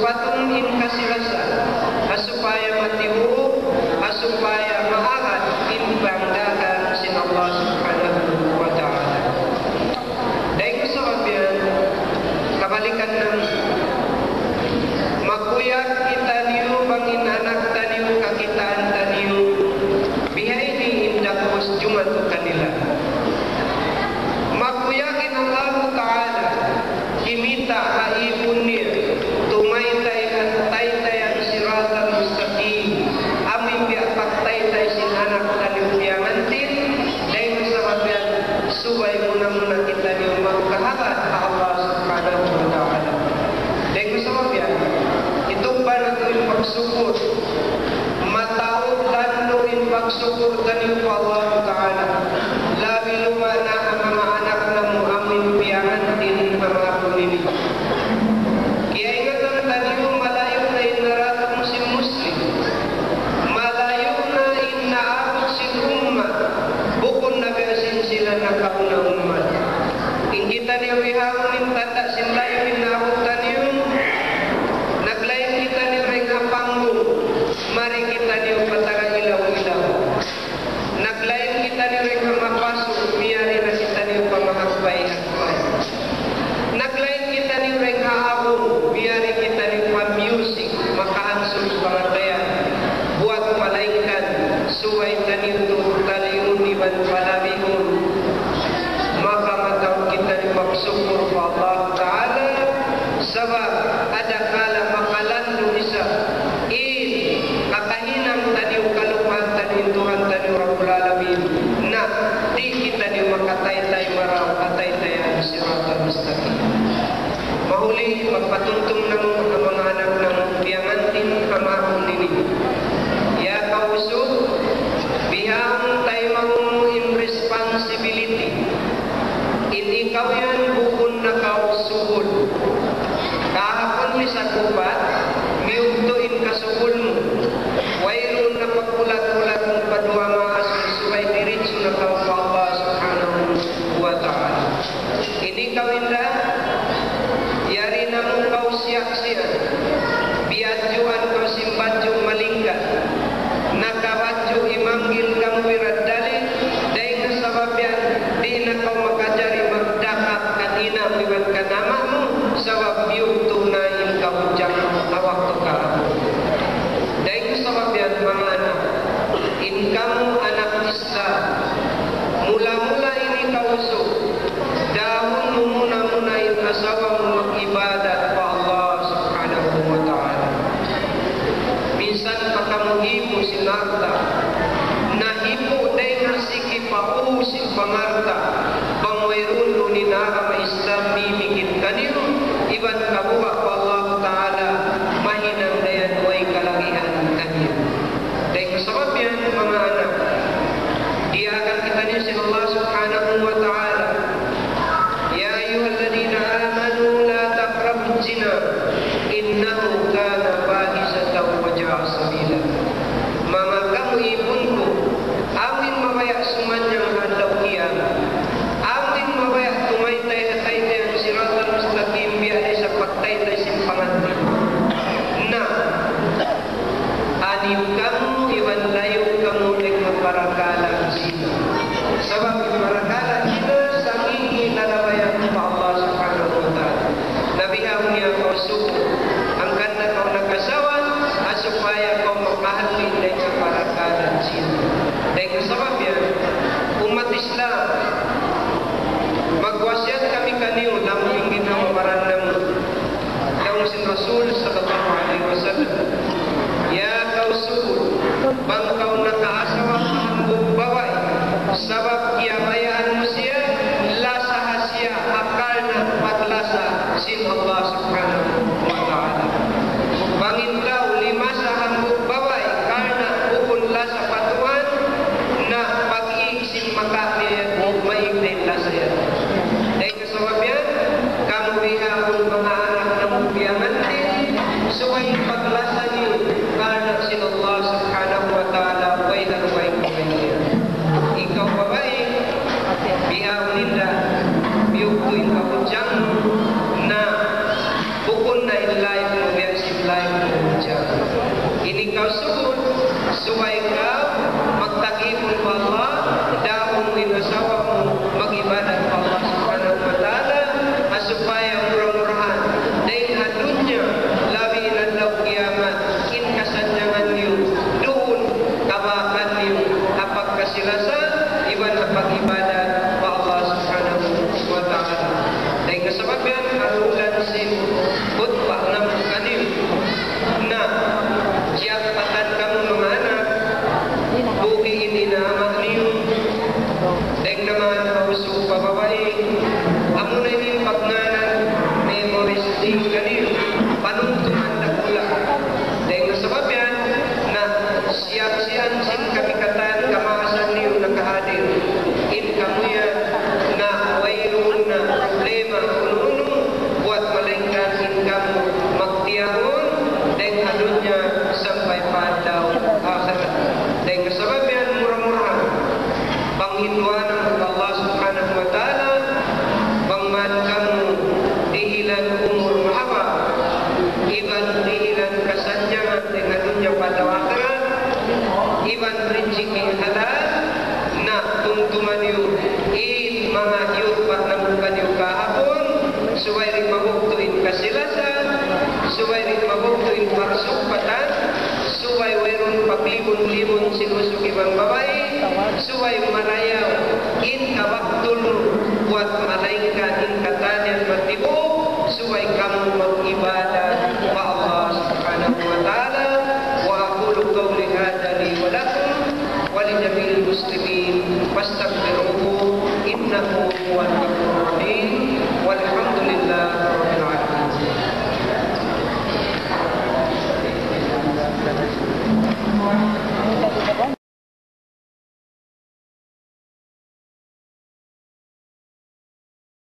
supatong inkasilasan, supaya matihup, supaya maarat imbangdagan sin Allah Subhanahu wa Ta'ala. Dahil sa kabiyan, kabalikan ng makuyak kita niyo, bangin anak taniyo, kakitaan taniyo, bihay ni indakos jumatu kanila. Makuyakin Allah Ta'ala, kimita haipun niya, tumaytay at taytay ang siratan mustaqim, amin biya paktaytay sin anak taniyo piyangantin, dahil sa kabiyan, subay muna kita niyo magkahabat sa Allah Subhanahu wa Ta'ala. Dahil sa kabiyan, itong ba natin pagsukur, mataod lanuin pagsukur taniyo po Allah Ta'ala, labi lumana ang mga anak na mo amin piyangantin ang mga pumili. Kaya ingatan taniyo, malayo na inaratag mo si Muslim, malayo na inaabot si umat, bukod na besin sila nakauna umat. Ingkita niyo ihangin tata sinlayo inaabot taniyo, naglayo kita niyo ring apangmo, mari kita niyo pataga ilaw-ilaw. Naglayo kita niyo ring mapasok, miyari na kita niyo pamahagpay-hagpay. Naglayo kita niyo ring haabong, miyari kita niyo pa-music, makahansol pangatayan. Buat malaikat, suway taniyo tutaliyon iban palabihon. Maka matawag kita niyo magsukur pa Allah Ta'ala, sabab ada kala makalando isa, kakahinang taniyo kalupan taniyo Tuhan taniyo Rabbul Alamin, na di kita niyo makatay-tay maraw, katay-tay ang siratan mustaqim. Mahuli, magpatuntong ng mga anak ng piyangantin kamahon nini. Ya kauso, bihang tayo mangunguhin responsibility. Hindi ikaw yan bukon na kausuhol. Kahapon ni sa kubat, miugtuin kasuhol mo. Wayroon na pagkulat-kulat ng padua mga subay diritso na kau Allah Subhanahu wa Ta'ala. Hindi kawin na, yari na mong kau siyak-siyak. Biadjuan kau simbadyo malingkat. Nakabadyo imanggil kang wiradali. Dahil na sababyan, di na kau makajari magdakat kanina biwan ka nama mo. Sabab yung tunayin ka hujang na waktu ka. Dahil sababyan mga anak, inkamu anak Islam, mula-mula ini kauso, dahon mo muna-munain asawa mo mag-ibadat pa Allah Subhanahu wa Ta'ala. Minsan pakamuhipo si Narta, nahipo dahil nasiki pa si Pangarta, pangwayroon mo ni Nara Islam mimikit kanino, iban kabuha pa Allah Ta'ala, mahinang dayan way kalagihan kanino. Dahil kasabab yan mga anak, diakan kita niyo si Allah Subhanahu wa Ta'ala, ya ayyuhalladina amanu la taqrabu zina innahu kana fahisatan wa ja'a sabila. Mga kamu ibon ko, awin mabaya sumanyang hadlaw kiyan, awin mabaya tumaytay-taytay ang siratan mustaqim biya sa pagtaytay simpangan na anim kamu iwan layo kamu ng parakalan sila. Sabab parakalan sila sangi nalabayan pa Allah Subhanahu wa Ta'ala. Nabihaw niya kau suko, ang ganda kau nakasawan, supaya kau makahalin dahil sa parakalan sila. Dahil sabab yan, umat Islam, magwasyan kami kaniyo lamang ginawaran ng sin Rasul sallallahu alaihi wasallam. Ya kausul, bang kau nakaasawa ang baway, sabab kiyamayaan mo siya, lasa hasya, akal na patlasa sin Allah Subhanahu wa Ta'ala. Bangin daw, lima sa hambog baway, karna bukon lasa patuan, na pag-iisin makakit o maignin lasa yan. Dahil kasabab yan, kamu bihapon mga anak na mubiyangan din, so ay paglasa niyo, karna sin Allah Subhanahu wa Ta'ala iban rinjiki halal na tuntuman yu in mga yurpat na mukan yu kahapon suway rin mabuktuin kasilasan suway rin mabuktuin parsukpatan suway wayron paglibon-libon sinusuk ibang babae